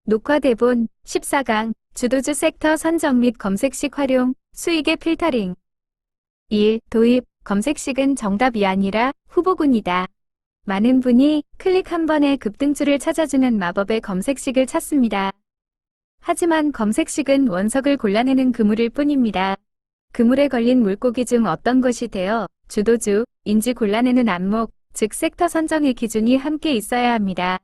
녹화 대본 14강 주도주 섹터 선정 및 검색식 활용, 수익의 필터링. 1. 도입, 검색식은 정답이 아니라 후보군이다. 많은 분이 클릭 한 번에 급등주를 찾아주는 마법의 검색식을 찾습니다. 하지만 검색식은 원석을 골라내는 그물일 뿐입니다. 그물에 걸린 물고기 중 어떤 것이 되어 주도주인지 골라내는 안목, 즉 섹터 선정의 기준이 함께 있어야 합니다.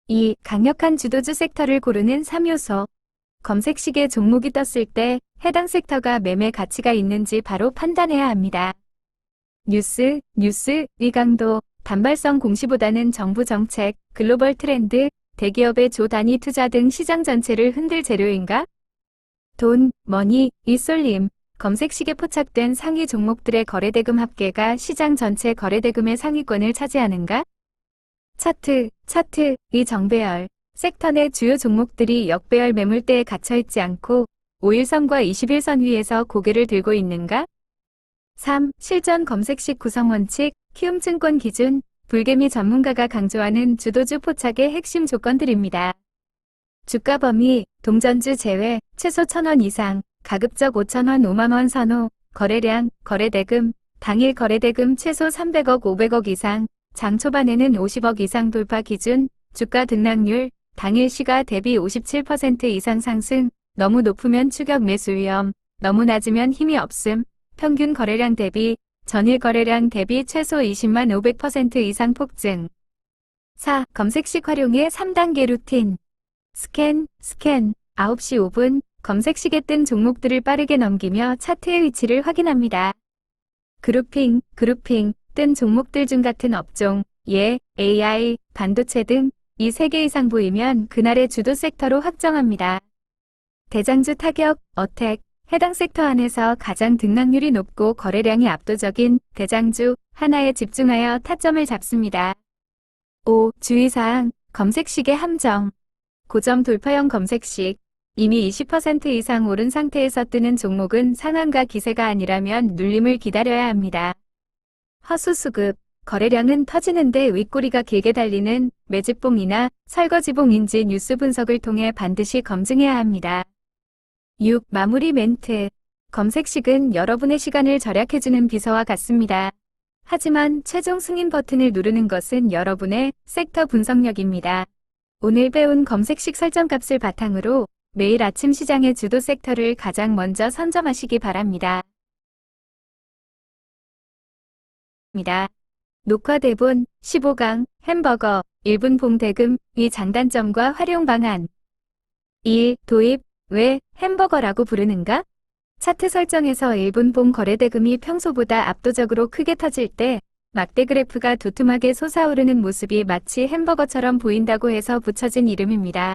2. 강력한 주도주 섹터를 고르는 3요소. 검색식에 종목이 떴을 때 해당 섹터가 매매 가치가 있는지 바로 판단해야 합니다. 뉴스의 강도, 단발성 공시보다는 정부 정책, 글로벌 트렌드, 대기업의 조 단위 투자 등 시장 전체를 흔들 재료인가? 돈, 머니, 이 쏠림, 검색식에 포착된 상위 종목들의 거래대금 합계가 시장 전체 거래대금의 상위권을 차지하는가? 차트의 정배열, 섹터 내 주요 종목들이 역배열 매물대에 갇혀있지 않고 5일선과 21선 위에서 고개를 들고 있는가? 3. 실전 검색식 구성원칙, 키움증권 기준, 불개미 전문가가 강조하는 주도주 포착의 핵심 조건들입니다. 주가 범위, 동전주 제외, 최소 1,000원 이상, 가급적 5,000원 5만원 선호, 거래량, 거래대금, 당일 거래대금 최소 300억 500억 이상, 장 초반에는 50억 이상 돌파 기준, 주가 등락률, 당일 시가 대비 57% 이상 상승, 너무 높으면 추격 매수 위험, 너무 낮으면 힘이 없음, 평균 거래량 대비, 전일 거래량 대비 최소 20만 500% 이상 폭증. 4. 검색식 활용의 3단계 루틴. 스캔, 9시 5분, 검색식에 뜬 종목들을 빠르게 넘기며 차트의 위치를 확인합니다. 그룹핑, 뜬 종목들 중 같은 업종, AI, 반도체 등 이 3개 이상 보이면 그날의 주도 섹터로 확정합니다. 대장주 타격, 어택, 해당 섹터 안에서 가장 등락률이 높고 거래량이 압도적인 대장주 하나에 집중하여 타점을 잡습니다. 5. 주의사항, 검색식의 함정. 고점 돌파형 검색식, 이미 20% 이상 오른 상태에서 뜨는 종목은 상한가 기세가 아니라면 눌림을 기다려야 합니다. 허수수급, 거래량은 터지는데 윗꼬리가 길게 달리는 매집봉이나 설거지봉인지 뉴스 분석을 통해 반드시 검증해야 합니다. 6. 마무리 멘트. 검색식은 여러분의 시간을 절약해주는 비서와 같습니다. 하지만 최종 승인 버튼을 누르는 것은 여러분의 섹터 분석력입니다. 오늘 배운 검색식 설정값을 바탕으로 매일 아침 시장의 주도 섹터를 가장 먼저 선점하시기 바랍니다. 녹화 대본 15강 햄버거 1분 봉대금 위 장단점과 활용 방안. 1. 도입. 왜 햄버거라고 부르는가? 차트 설정에서 1분 봉 거래대금이 평소보다 압도적으로 크게 터질 때 막대 그래프가 두툼하게 솟아오르는 모습이 마치 햄버거처럼 보인다고 해서 붙여진 이름입니다.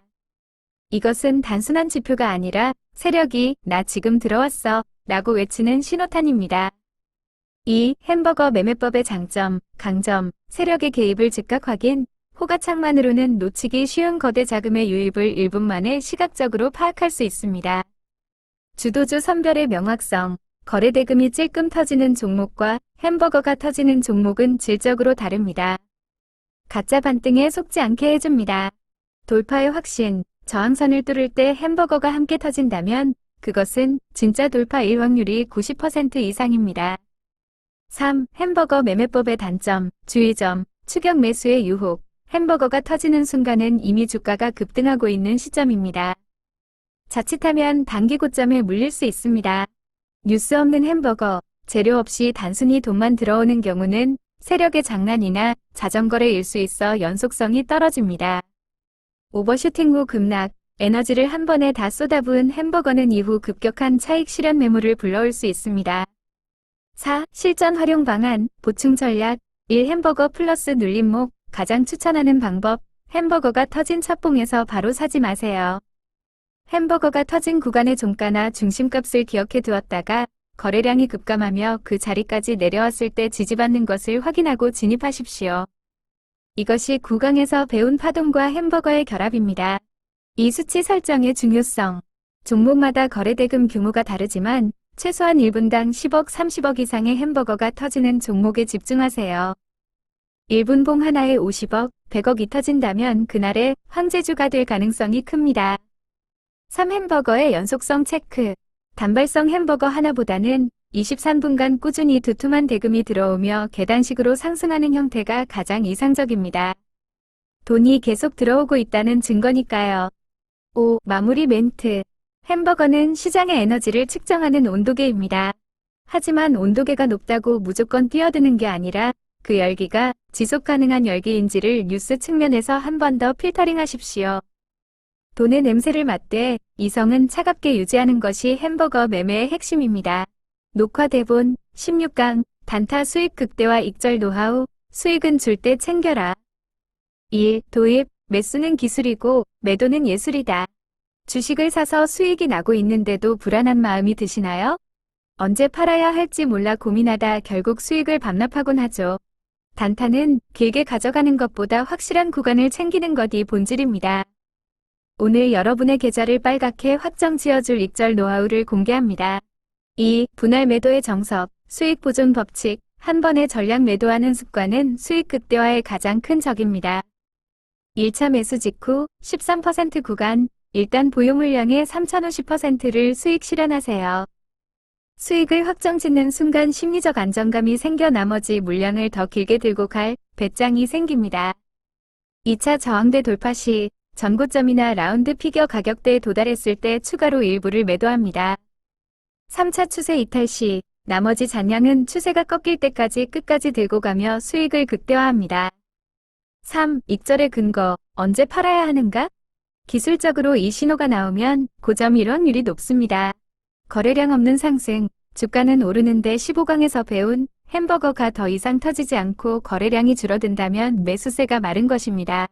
이것은 단순한 지표가 아니라 세력이 나 지금 들어왔어 라고 외치는 신호탄입니다. 2. 햄버거 매매법의 장점, 강점, 세력의 개입을 즉각 확인, 호가창만으로는 놓치기 쉬운 거대 자금의 유입을 1분 만에 시각적으로 파악할 수 있습니다. 주도주 선별의 명확성, 거래대금이 찔끔 터지는 종목과 햄버거가 터지는 종목은 질적으로 다릅니다. 가짜 반등에 속지 않게 해줍니다. 돌파의 확신, 저항선을 뚫을 때 햄버거가 함께 터진다면 그것은 진짜 돌파일 확률이 90% 이상입니다. 3. 햄버거 매매법의 단점, 주의점, 추격 매수의 유혹. 햄버거가 터지는 순간은 이미 주가가 급등하고 있는 시점입니다. 자칫하면 단기 고점에 물릴 수 있습니다. 뉴스 없는 햄버거, 재료 없이 단순히 돈만 들어오는 경우는 세력의 장난이나 자전거래일 수 있어 연속성이 떨어집니다. 오버슈팅 후 급락, 에너지를 한 번에 다 쏟아부은 햄버거는 이후 급격한 차익 실현 매물을 불러올 수 있습니다. 4. 실전 활용 방안, 보충 전략. 1. 햄버거 플러스 눌림목, 가장 추천하는 방법, 햄버거가 터진 첫봉에서 바로 사지 마세요. 햄버거가 터진 구간의 종가나 중심값을 기억해 두었다가 거래량이 급감하며 그 자리까지 내려왔을 때 지지받는 것을 확인하고 진입하십시오. 이것이 구강에서 배운 파동과 햄버거의 결합입니다. 이 수치 설정의 중요성. 종목마다 거래대금 규모가 다르지만 최소한 1분당 10억 30억 이상의 햄버거가 터지는 종목에 집중하세요. 1분봉 하나에 50억, 100억이 터진다면 그날의 황제주가 될 가능성이 큽니다. 3. 햄버거의 연속성 체크. 단발성 햄버거 하나보다는 23분간 꾸준히 두툼한 대금이 들어오며 계단식으로 상승하는 형태가 가장 이상적입니다. 돈이 계속 들어오고 있다는 증거니까요. 5. 마무리 멘트. 햄버거는 시장의 에너지를 측정하는 온도계입니다. 하지만 온도계가 높다고 무조건 뛰어드는 게 아니라 그 열기가 지속 가능한 열기인지를 뉴스 측면에서 한 번 더 필터링 하십시오. 돈의 냄새를 맡되 이성은 차갑게 유지하는 것이 햄버거 매매의 핵심입니다. 녹화 대본 16강 단타 수익 극대화 익절 노하우. 수익은 줄 때 챙겨라. 1. 도입. 매수는 기술이고 매도는 예술이다. 주식을 사서 수익이 나고 있는데도 불안한 마음이 드시나요? 언제 팔아야 할지 몰라 고민하다 결국 수익을 반납하곤 하죠. 단타는 길게 가져가는 것보다 확실한 구간을 챙기는 것이 본질입니다. 오늘 여러분의 계좌를 빨갛게 확정 지어줄 익절 노하우를 공개합니다. 2. 분할 매도의 정석, 수익 보존 법칙. 한 번에 전량 매도하는 습관은 수익 극대화의 가장 큰 적입니다. 1차 매수 직후 13% 구간, 일단 보유 물량의 3050%를 수익 실현하세요. 수익을 확정 짓는 순간 심리적 안정감이 생겨 나머지 물량을 더 길게 들고 갈 배짱이 생깁니다. 2차 저항대 돌파 시 전고점이나 라운드 피겨 가격대에 도달했을 때 추가로 일부를 매도합니다. 3차 추세 이탈 시 나머지 잔량은 추세가 꺾일 때까지 끝까지 들고 가며 수익을 극대화합니다. 3. 익절의 근거. 언제 팔아야 하는가? 기술적으로 이 신호가 나오면 고점 일 확률이 높습니다. 거래량 없는 상승. 주가는 오르는데 15강에서 배운 햄버거가 더 이상 터지지 않고 거래량이 줄어든다면 매수세가 마른 것입니다.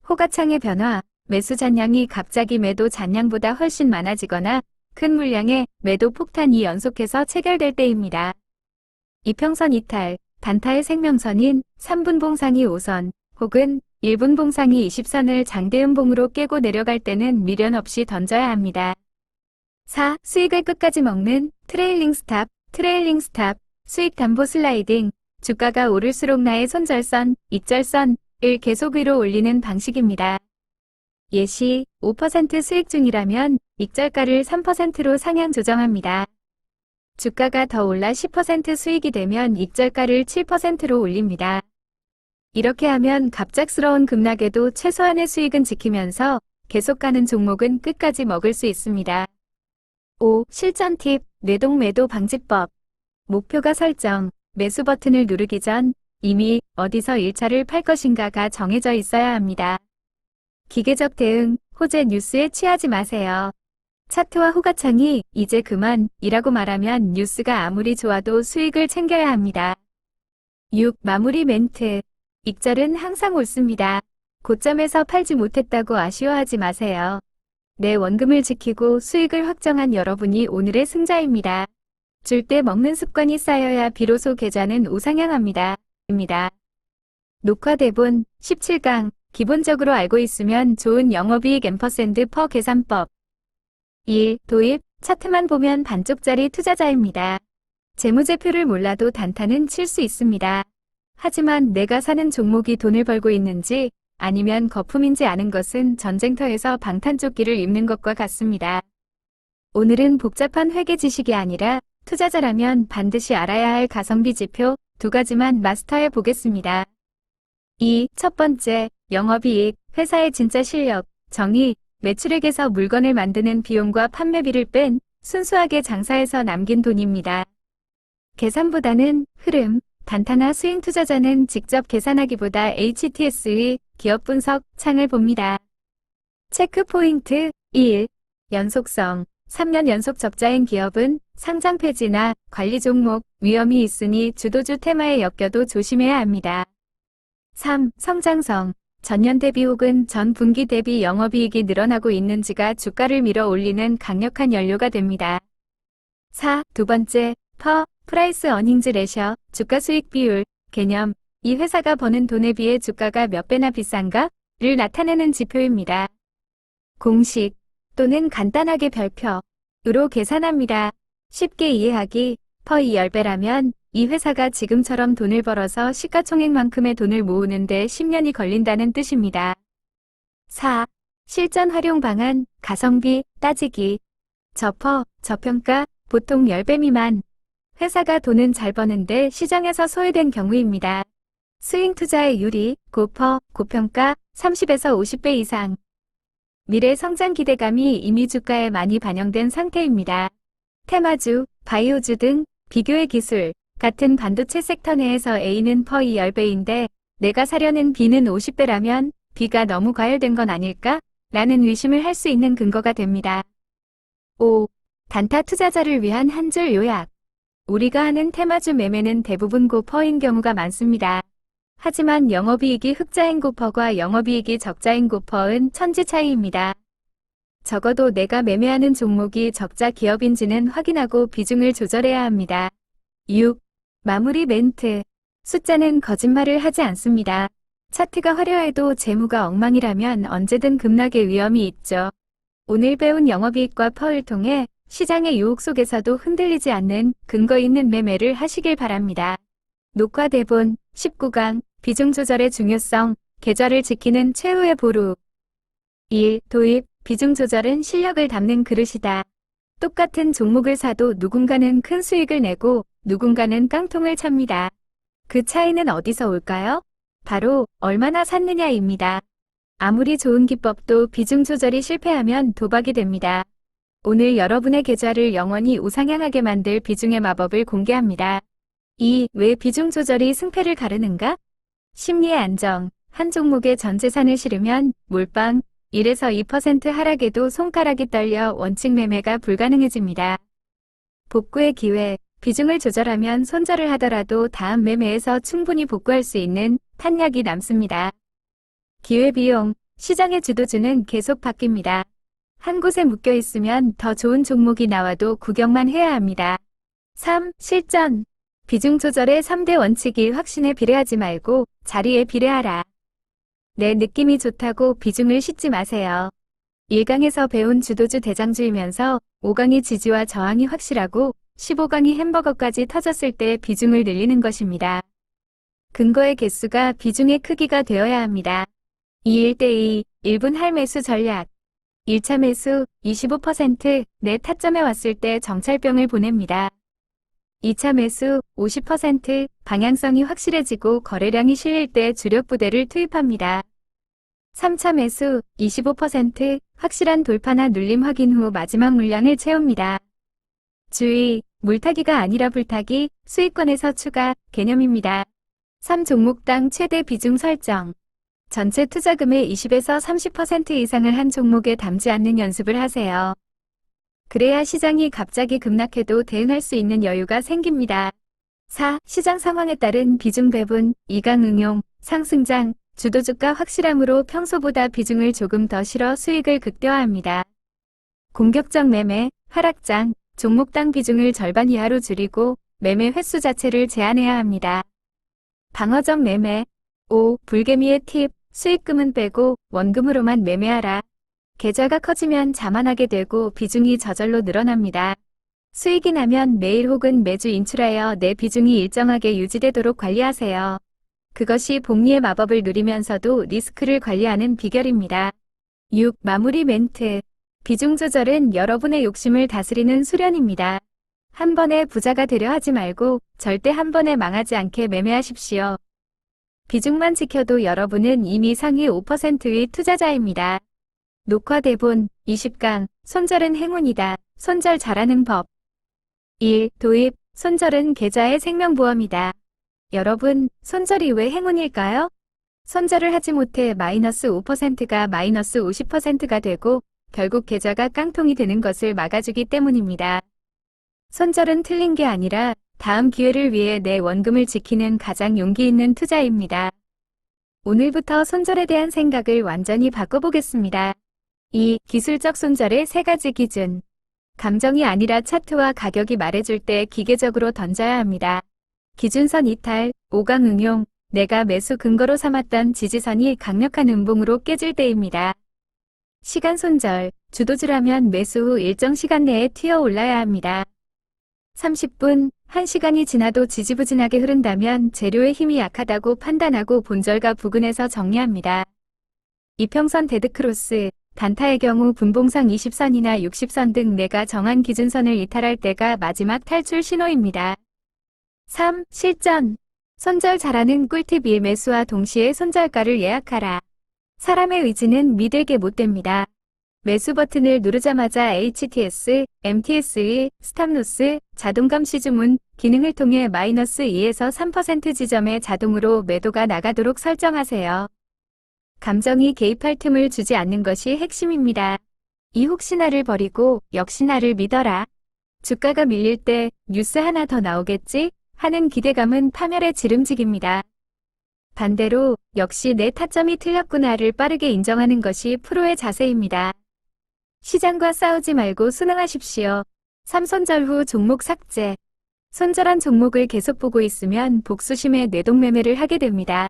호가창의 변화. 매수 잔량이 갑자기 매도 잔량보다 훨씬 많아지거나 큰 물량의 매도 폭탄이 연속해서 체결될 때입니다. 이평선 이탈. 단타의 생명선인 3분 봉상이 5선 혹은 1분 봉상이 20선을 장대음봉으로 깨고 내려갈 때는 미련 없이 던져야 합니다. 4. 수익을 끝까지 먹는 트레일링 스탑. 트레일링 스탑. 수익 담보 슬라이딩. 주가가 오를수록 나의 손절선, 익절선을 계속 위로 올리는 방식입니다. 예시 5% 수익 중이라면 익절가를 3%로 상향 조정합니다. 주가가 더 올라 10% 수익이 되면 익절가를 7%로 올립니다. 이렇게 하면 갑작스러운 급락에도 최소한의 수익은 지키면서 계속 가는 종목은 끝까지 먹을 수 있습니다. 5. 실전 팁. 뇌동 매도 방지법. 목표가 설정. 매수 버튼을 누르기 전 이미 어디서 1차를 팔 것인가가 정해져 있어야 합니다. 기계적 대응, 호재 뉴스에 취하지 마세요. 차트와 호가창이 이제 그만이라고 말하면 뉴스가 아무리 좋아도 수익을 챙겨야 합니다. 6. 마무리 멘트. 익절은 항상 옳습니다. 고점에서 팔지 못했다고 아쉬워하지 마세요. 내 원금을 지키고 수익을 확정한 여러분이 오늘의 승자입니다. 줄 때 먹는 습관이 쌓여야 비로소 계좌는 우상향합니다. 녹화 대본 17강. 기본적으로 알고 있으면 좋은 영업이익 앰퍼샌드 퍼 계산법. 1. 도입. 차트만 보면 반쪽짜리 투자자입니다. 재무제표를 몰라도 단타는 칠 수 있습니다. 하지만 내가 사는 종목이 돈을 벌고 있는지 아니면 거품인지 아는 것은 전쟁터에서 방탄조끼를 입는 것과 같습니다. 오늘은 복잡한 회계 지식이 아니라 투자자라면 반드시 알아야 할 가성비 지표 2가지만 마스터해 보겠습니다. 2. 첫 번째, 영업이익, 회사의 진짜 실력, 정의, 매출액에서 물건을 만드는 비용과 판매비를 뺀 순수하게 장사해서 남긴 돈입니다. 계산보다는 흐름, 단타나 스윙 투자자는 직접 계산하기보다 HTS의 기업 분석 창을 봅니다. 체크 포인트 1. 연속성. 3년 연속 적자인 기업은 상장 폐지나 관리 종목 위험이 있으니 주도주 테마에 엮여도 조심해야 합니다. 3. 성장성. 전년 대비 혹은 전 분기 대비 영업이익이 늘어나고 있는지가 주가를 밀어 올리는 강력한 연료가 됩니다. 4. 두 번째, 프라이스 어닝즈 레셔, 주가 수익 비율, 개념. 이 회사가 버는 돈에 비해 주가가 몇 배나 비싼가를 나타내는 지표입니다. 공식 또는 간단하게 별표로 계산합니다. 쉽게 이해하기, 퍼이 10배라면 이 회사가 지금처럼 돈을 벌어서 시가총액만큼의 돈을 모으는데 10년이 걸린다는 뜻입니다. 4. 실전 활용 방안, 가성비, 따지기. 저평가, 보통 10배 미만. 회사가 돈은 잘 버는데 시장에서 소외된 경우입니다. 스윙 투자의 유리, 고평가, 30에서 50배 이상. 미래 성장 기대감이 이미 주가에 많이 반영된 상태입니다. 테마주, 바이오주 등 비교의 기술 같은 반도체 섹터 내에서 A는 퍼이 10배인데 내가 사려는 B는 50배라면 B가 너무 과열된 건 아닐까? 라는 의심을 할 수 있는 근거가 됩니다. 5. 단타 투자자를 위한 한 줄 요약. 우리가 하는 테마주 매매는 대부분 고퍼인 경우가 많습니다. 하지만 영업이익이 흑자인 고퍼와 영업이익이 적자인 고퍼은 천지 차이입니다. 적어도 내가 매매하는 종목이 적자 기업인지는 확인하고 비중을 조절해야 합니다. 6. 마무리 멘트. 숫자는 거짓말을 하지 않습니다. 차트가 화려해도 재무가 엉망이라면 언제든 급락의 위험이 있죠. 오늘 배운 영업이익과 퍼를 통해 시장의 유혹 속에서도 흔들리지 않는 근거 있는 매매를 하시길 바랍니다. 녹화 대본 19강 비중 조절의 중요성, 계좌를 지키는 최후의 보루. 1. 도입, 비중 조절은 실력을 담는 그릇이다. 똑같은 종목을 사도 누군가는 큰 수익을 내고 누군가는 깡통을 찹니다. 그 차이는 어디서 올까요? 바로 얼마나 샀느냐입니다. 아무리 좋은 기법도 비중 조절이 실패하면 도박이 됩니다. 오늘 여러분의 계좌를 영원히 우상향하게 만들 비중의 마법을 공개합니다. 2. 왜 비중 조절이 승패를 가르는가? 심리의 안정. 한 종목에 전 재산을 실으면 몰빵 1에서 2% 하락에도 손가락이 떨려 원칙 매매가 불가능해집니다. 복구의 기회. 비중을 조절하면 손절을 하더라도 다음 매매에서 충분히 복구할 수 있는 탄약이 남습니다. 기회비용. 시장의 주도주는 계속 바뀝니다. 한 곳에 묶여 있으면 더 좋은 종목이 나와도 구경만 해야 합니다. 3. 실전. 비중 조절의 3대 원칙이 확신에 비례하지 말고 자리에 비례하라. 내 느낌이 좋다고 비중을 싣지 마세요. 1강에서 배운 주도주 대장주이면서 5강의 지지와 저항이 확실하고 15강이 햄버거까지 터졌을 때 비중을 늘리는 것입니다. 근거의 개수가 비중의 크기가 되어야 합니다. 2:1 1분 할매수 전략. 1차 매수 25% 내 타점에 왔을 때 정찰병을 보냅니다. 2차 매수 50% 방향성이 확실해지고 거래량이 실릴 때 주력 부대를 투입합니다. 3차 매수 25% 확실한 돌파나 눌림 확인 후 마지막 물량을 채웁니다. 주의, 물타기가 아니라 불타기, 수익권에서 추가 개념입니다. 3종목당 최대 비중 설정. 전체 투자금의 20에서 30% 이상을 한 종목에 담지 않는 연습을 하세요. 그래야 시장이 갑자기 급락해도 대응할 수 있는 여유가 생깁니다. 4. 시장 상황에 따른 비중 배분, 2강 응용, 상승장, 주도주가 확실함으로 평소보다 비중을 조금 더 실어 수익을 극대화합니다. 공격적 매매, 하락장, 종목당 비중을 절반 이하로 줄이고 매매 횟수 자체를 제한해야 합니다. 방어적 매매. 5. 불개미의 팁, 수익금은 빼고 원금으로만 매매하라. 계좌가 커지면 자만하게 되고 비중이 저절로 늘어납니다. 수익이 나면 매일 혹은 매주 인출하여 내 비중이 일정하게 유지되도록 관리하세요. 그것이 복리의 마법을 누리면서도 리스크를 관리하는 비결입니다. 6. 마무리 멘트. 비중 조절은 여러분의 욕심을 다스리는 수련입니다. 한 번에 부자가 되려 하지 말고 절대 한 번에 망하지 않게 매매하십시오. 비중만 지켜도 여러분은 이미 상위 5%의 투자자입니다. 녹화 대본 20강 손절은 행운이다. 손절 잘하는 법. 1. 도입. 손절은 계좌의 생명보험이다. 여러분, 손절이 왜 행운일까요? 손절을 하지 못해 마이너스 5%가 마이너스 50%가 되고 결국 계좌가 깡통이 되는 것을 막아주기 때문입니다. 손절은 틀린 게 아니라 다음 기회를 위해 내 원금을 지키는 가장 용기 있는 투자입니다. 오늘부터 손절에 대한 생각을 완전히 바꿔보겠습니다. 2. 기술적 손절의 3가지 기준. 감정이 아니라 차트와 가격이 말해줄 때 기계적으로 던져야 합니다. 기준선 이탈, 5강 응용, 내가 매수 근거로 삼았던 지지선이 강력한 음봉으로 깨질 때입니다. 시간 손절, 주도주라면 매수 후 일정 시간 내에 튀어 올라야 합니다. 30분, 1시간이 지나도 지지부진하게 흐른다면 재료의 힘이 약하다고 판단하고 본절과 부근에서 정리합니다. 이평선 데드크로스, 단타의 경우 분봉상 20선이나 60선 등 내가 정한 기준선을 이탈할 때가 마지막 탈출 신호입니다. 3. 실전. 손절 잘하는 꿀팁 1. 매수와 동시에 손절가를 예약하라. 사람의 의지는 믿을게 못 됩니다. 매수 버튼을 누르자마자 HTS, MTS1, 스탑로스, 자동 감시 주문 기능을 통해 마이너스 2에서 3% 지점에 자동으로 매도가 나가도록 설정하세요. 감정이 개입할 틈을 주지 않는 것이 핵심입니다. 이 혹시나를 버리고 역시 나를 믿어라. 주가가 밀릴 때 뉴스 하나 더 나오겠지? 하는 기대감은 파멸의 지름직입니다. 반대로 역시 내 타점이 틀렸구나를 빠르게 인정하는 것이 프로의 자세입니다. 시장과 싸우지 말고 순응하십시오. 3. 손절 후 종목 삭제. 손절한 종목을 계속 보고 있으면 복수심에 뇌동매매를 하게 됩니다.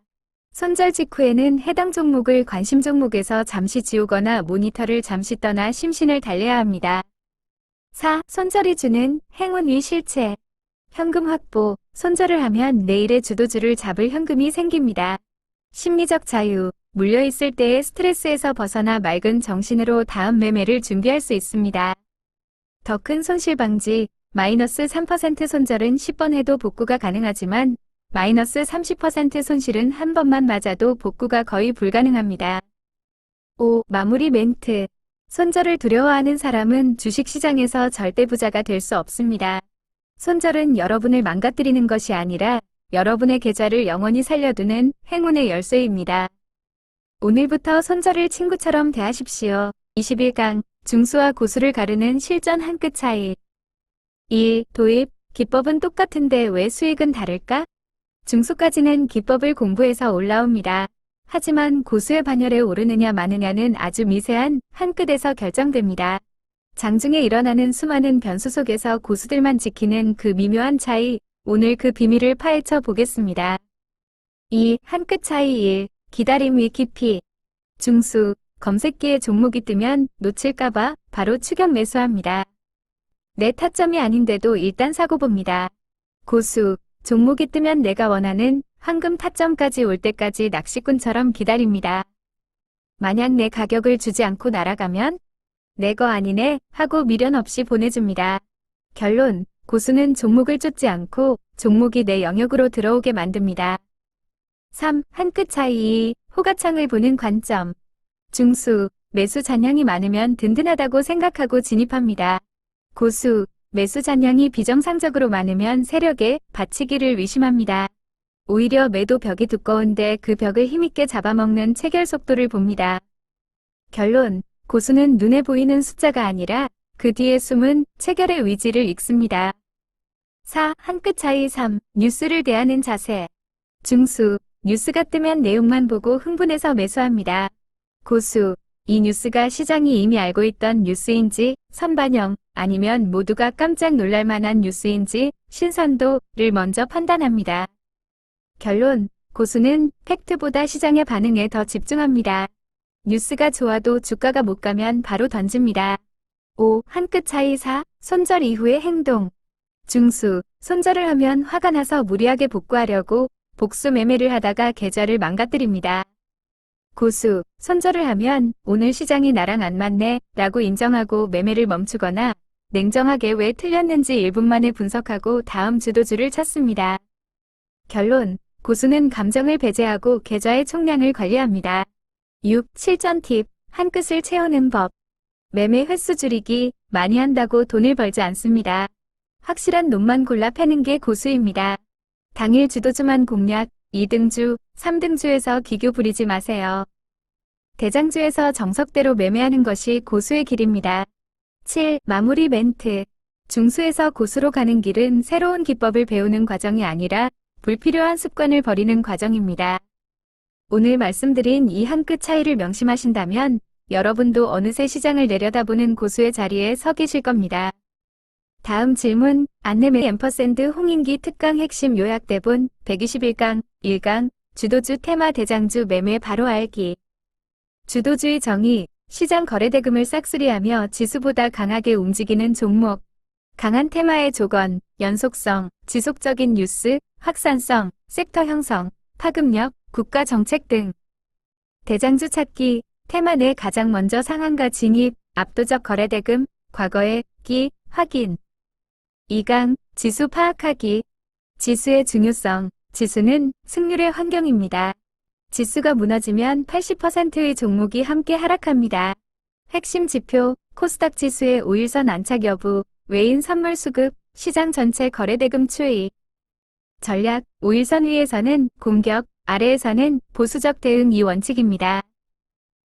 손절 직후에는 해당 종목을 관심 종목에서 잠시 지우거나 모니터를 잠시 떠나 심신을 달래야 합니다. 4. 손절이 주는 행운 위 실체. 현금 확보. 손절을 하면 내일의 주도주를 잡을 현금이 생깁니다. 심리적 자유. 물려있을 때의 스트레스에서 벗어나 맑은 정신으로 다음 매매를 준비할 수 있습니다. 더 큰 손실 방지. 마이너스 3% 손절은 10번 해도 복구가 가능하지만 마이너스 30% 손실은 한 번만 맞아도 복구가 거의 불가능합니다. 5. 마무리 멘트. 손절을 두려워하는 사람은 주식시장에서 절대 부자가 될 수 없습니다. 손절은 여러분을 망가뜨리는 것이 아니라 여러분의 계좌를 영원히 살려두는 행운의 열쇠입니다. 오늘부터 손절을 친구처럼 대하십시오. 21강 중수와 고수를 가르는 실전 한 끗 차이. 1. 도입. 기법은 똑같은데 왜 수익은 다를까? 중수까지는 기법을 공부해서 올라옵니다. 하지만 고수의 반열에 오르느냐 마느냐는 아주 미세한 한 끗에서 결정됩니다. 장중에 일어나는 수많은 변수 속에서 고수들만 지키는 그 미묘한 차이, 오늘 그 비밀을 파헤쳐 보겠습니다. 2. 한 끗 차이 1. 기다림 위 깊이. 중수, 검색기에 종목이 뜨면 놓칠까봐 바로 추격 매수합니다. 내 타점이 아닌데도 일단 사고 봅니다. 고수, 종목이 뜨면 내가 원하는 황금 타점까지 올 때까지 낚시꾼처럼 기다립니다. 만약 내 가격을 주지 않고 날아가면 내 거 아니네 하고 미련 없이 보내줍니다. 결론, 고수는 종목을 쫓지 않고 종목이 내 영역으로 들어오게 만듭니다. 3. 한 끗 차이. 호가창을 보는 관점. 중수, 매수 잔량이 많으면 든든하다고 생각하고 진입합니다. 고수, 매수 잔량이 비정상적으로 많으면 세력에 받치기를 의심합니다. 오히려 매도 벽이 두꺼운데 그 벽을 힘있게 잡아먹는 체결 속도를 봅니다. 결론, 고수는 눈에 보이는 숫자가 아니라 그 뒤에 숨은 체결의 의지를 읽습니다. 4. 한 끗 차이 3. 뉴스를 대하는 자세. 중수, 뉴스가 뜨면 내용만 보고 흥분해서 매수합니다. 고수, 이 뉴스가 시장이 이미 알고 있던 뉴스인지 선반영 아니면 모두가 깜짝 놀랄 만한 뉴스인지 신선도를 먼저 판단합니다. 결론, 고수는 팩트보다 시장의 반응에 더 집중합니다. 뉴스가 좋아도 주가가 못 가면 바로 던집니다. 5. 한 끗 차이 4. 손절 이후의 행동. 중수, 손절을 하면 화가 나서 무리하게 복구하려고 복수 매매를 하다가 계좌를 망가뜨립니다. 고수, 손절을 하면 오늘 시장이 나랑 안 맞네 라고 인정하고 매매를 멈추거나 냉정하게 왜 틀렸는지 1분 만에 분석하고 다음 주도주를 찾습니다. 결론, 고수는 감정을 배제하고 계좌의 총량을 관리합니다. 6. 실전 팁. 한 끗을 채우는 법. 매매 횟수 줄이기, 많이 한다고 돈을 벌지 않습니다. 확실한 놈만 골라 패는 게 고수입니다. 당일 주도주만 공략, 2등주, 3등주에서 기교 부리지 마세요. 대장주에서 정석대로 매매하는 것이 고수의 길입니다. 7. 마무리 멘트. 중수에서 고수로 가는 길은 새로운 기법을 배우는 과정이 아니라 불필요한 습관을 버리는 과정입니다. 오늘 말씀드린 이 한 끗 차이를 명심하신다면 여러분도 어느새 시장을 내려다보는 고수의 자리에 서 계실 겁니다. 다음 질문, 안내매 앰퍼샌드 홍인기 특강 핵심 요약 대본 121강 1강 주도주 테마 대장주 매매 바로 알기. 주도주의 정의, 시장 거래대금을 싹쓸이하며 지수보다 강하게 움직이는 종목. 강한 테마의 조건, 연속성, 지속적인 뉴스, 확산성, 섹터 형성, 파급력, 국가 정책 등. 대장주 찾기, 테마 내 가장 먼저 상한가 진입, 압도적 거래대금, 과거의 기, 확인. 2강, 지수 파악하기. 지수의 중요성, 지수는 승률의 환경입니다. 지수가 무너지면 80%의 종목이 함께 하락합니다. 핵심 지표, 코스닥 지수의 5일선 안착 여부, 외인 선물 수급, 시장 전체 거래대금 추이. 전략, 5일선 위에서는 공격, 아래에서는 보수적 대응 이 원칙입니다.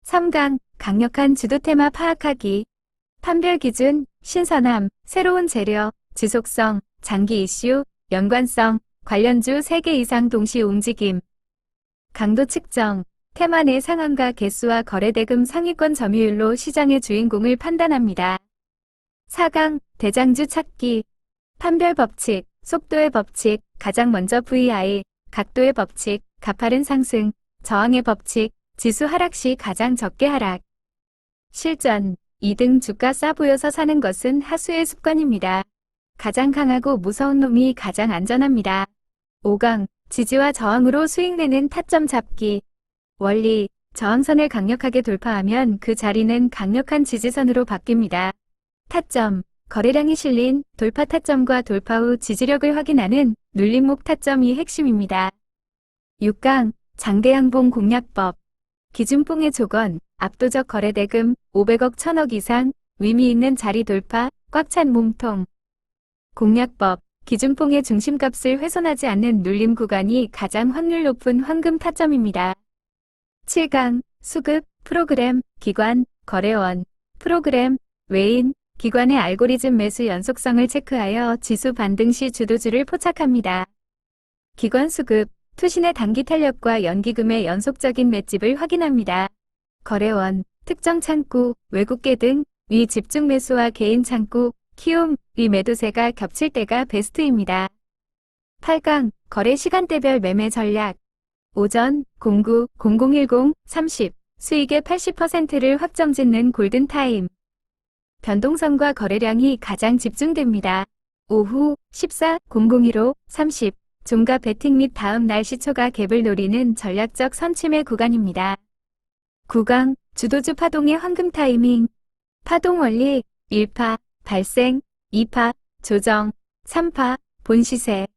3강, 강력한 주도 테마 파악하기. 판별 기준, 신선함, 새로운 재료, 지속성, 장기 이슈, 연관성, 관련주 3개 이상 동시 움직임. 강도 측정, 테마 내 상한가 개수와 거래대금 상위권 점유율로 시장의 주인공을 판단합니다. 4강, 대장주 찾기. 판별 법칙, 속도의 법칙, 가장 먼저 VI, 각도의 법칙, 가파른 상승, 저항의 법칙, 지수 하락 시 가장 적게 하락. 실전, 2등 주가 싸 보여서 사는 것은 하수의 습관입니다. 가장 강하고 무서운 놈이 가장 안전합니다. 5강, 지지와 저항으로 수익 내는 타점 잡기. 원리, 저항선을 강력하게 돌파하면 그 자리는 강력한 지지선으로 바뀝니다. 타점, 거래량이 실린 돌파 타점과 돌파 후 지지력을 확인하는 눌림목 타점이 핵심입니다. 6강, 장대양봉 공략법. 기준봉의 조건, 압도적 거래대금, 500억 1000억 이상, 의미 있는 자리 돌파, 꽉 찬 몸통. 공략법, 기준봉의 중심값을 훼손하지 않는 눌림 구간이 가장 확률 높은 황금 타점입니다. 7강, 수급, 프로그램, 기관, 거래원, 프로그램, 외인, 기관의 알고리즘 매수 연속성을 체크하여 지수 반등 시 주도주를 포착합니다. 기관 수급, 투신의 단기 탄력과 연기금의 연속적인 맷집을 확인합니다. 거래원, 특정 창구, 외국계 등 위 집중 매수와 개인 창구, 키움, 위 매도세가 겹칠 때가 베스트입니다. 8강, 거래 시간대별 매매 전략. 오전, 09, 0010, 30, 수익의 80%를 확정짓는 골든타임. 변동성과 거래량이 가장 집중됩니다. 오후, 14, 0015, 30, 종가 베팅 및 다음 날 시초가 갭을 노리는 전략적 선침의 구간입니다. 9강, 주도주 파동의 황금 타이밍. 파동 원리, 1파, 발생, 2파, 조정, 3파, 본시세.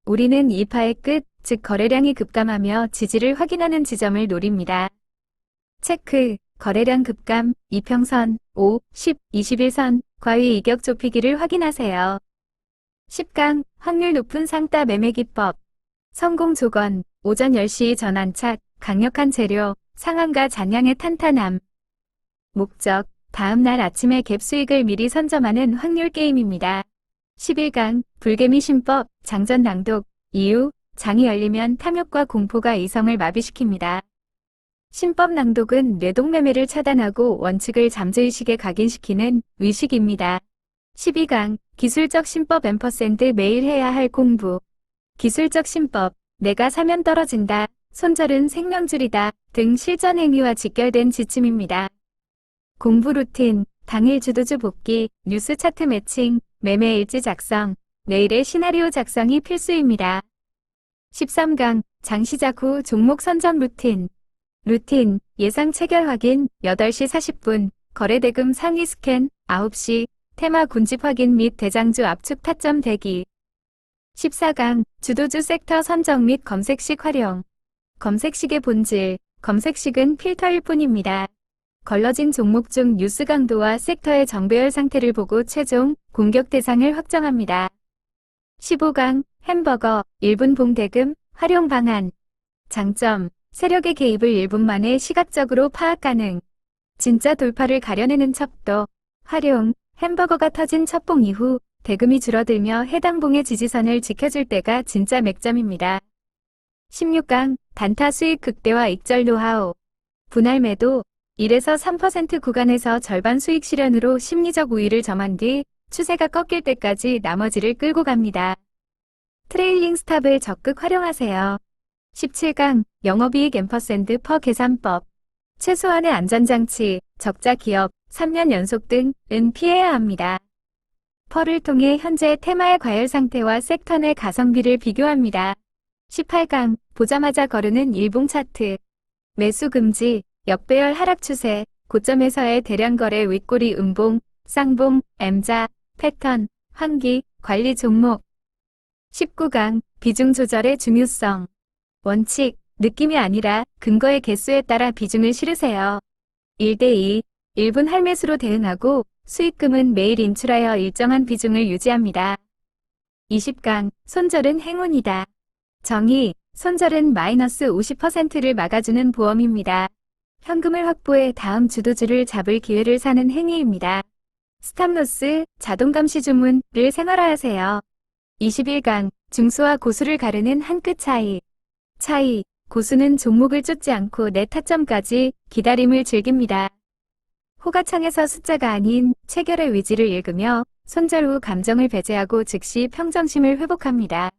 우리는 2파의 끝, 즉 거래량이 급감하며 지지를 확인하는 지점을 노립니다. 체크, 거래량 급감, 이평선, 5, 10, 21선, 과위 이격 좁히기를 확인하세요. 10강, 확률 높은 상따 매매 기법. 성공 조건, 오전 10시 전환착, 강력한 재료, 상한가 잔량의 탄탄함. 목적, 다음날 아침에 갭 수익을 미리 선점하는 확률 게임입니다. 11강, 불개미 신법, 장전 낭독, 이유, 장이 열리면 탐욕과 공포가 이성을 마비시킵니다. 신법 낭독은 뇌동매매를 차단하고 원칙을 잠재의식에 각인시키는 의식입니다. 12강, 기술적 신법 앰퍼샌드 매일 해야 할 공부. 기술적 신법, 내가 사면 떨어진다, 손절은 생명줄이다 등 실전 행위와 직결된 지침입니다. 공부 루틴, 당일 주도주 복귀, 뉴스 차트 매칭, 매매 일지 작성, 내일의 시나리오 작성이 필수입니다. 13강, 장 시작 후 종목 선점 루틴. 루틴, 예상 체결 확인, 8시 40분, 거래대금 상위 스캔, 9시, 테마 군집 확인 및 대장주 압축 타점 대기. 14강, 주도주 섹터 선정 및 검색식 활용. 검색식의 본질, 검색식은 필터일 뿐입니다. 걸러진 종목 중 뉴스 강도와 섹터의 정배열 상태를 보고 최종 공격 대상을 확정합니다. 15강, 햄버거, 1분 봉대금, 활용 방안. 장점, 세력의 개입을 1분 만에 시각적으로 파악 가능. 진짜 돌파를 가려내는 척도. 활용, 햄버거가 터진 첫 봉 이후 대금이 줄어들며 해당 봉의 지지선을 지켜줄 때가 진짜 맥점입니다. 16강, 단타 수익 극대화 익절 노하우. 분할 매도, 1에서 3% 구간에서 절반 수익 실현으로 심리적 우위를 점한 뒤 추세가 꺾일 때까지 나머지를 끌고 갑니다. 트레일링 스탑을 적극 활용하세요. 17강, 영업이익 앰퍼샌드 퍼 계산법. 최소한의 안전장치, 적자 기업, 3년 연속 등은 피해야 합니다. 펄을 통해 현재 테마의 과열 상태와 섹터 내 가성비를 비교합니다. 18강, 보자마자 거르는 일봉 차트. 매수 금지, 역배열 하락 추세, 고점에서의 대량 거래 윗꼬리 음봉, 쌍봉, M자, 패턴, 환기, 관리 종목. 19강, 비중 조절의 중요성. 원칙, 느낌이 아니라 근거의 개수에 따라 비중을 실으세요. 1대2, 1분 할매수로 대응하고 수익금은 매일 인출하여 일정한 비중을 유지합니다. 20강, 손절은 행운이다. 정의, 손절은 마이너스 50%를 막아주는 보험입니다. 현금을 확보해 다음 주도주를 잡을 기회를 사는 행위입니다. 스탑로스, 자동 감시 주문을 생활화하세요. 21강, 중수와 고수를 가르는 한 끗 차이. 고수는 종목을 쫓지 않고 내 타점까지 기다림을 즐깁니다. 호가창에서 숫자가 아닌 체결의 의지를 읽으며 손절 후 감정을 배제하고 즉시 평정심을 회복합니다.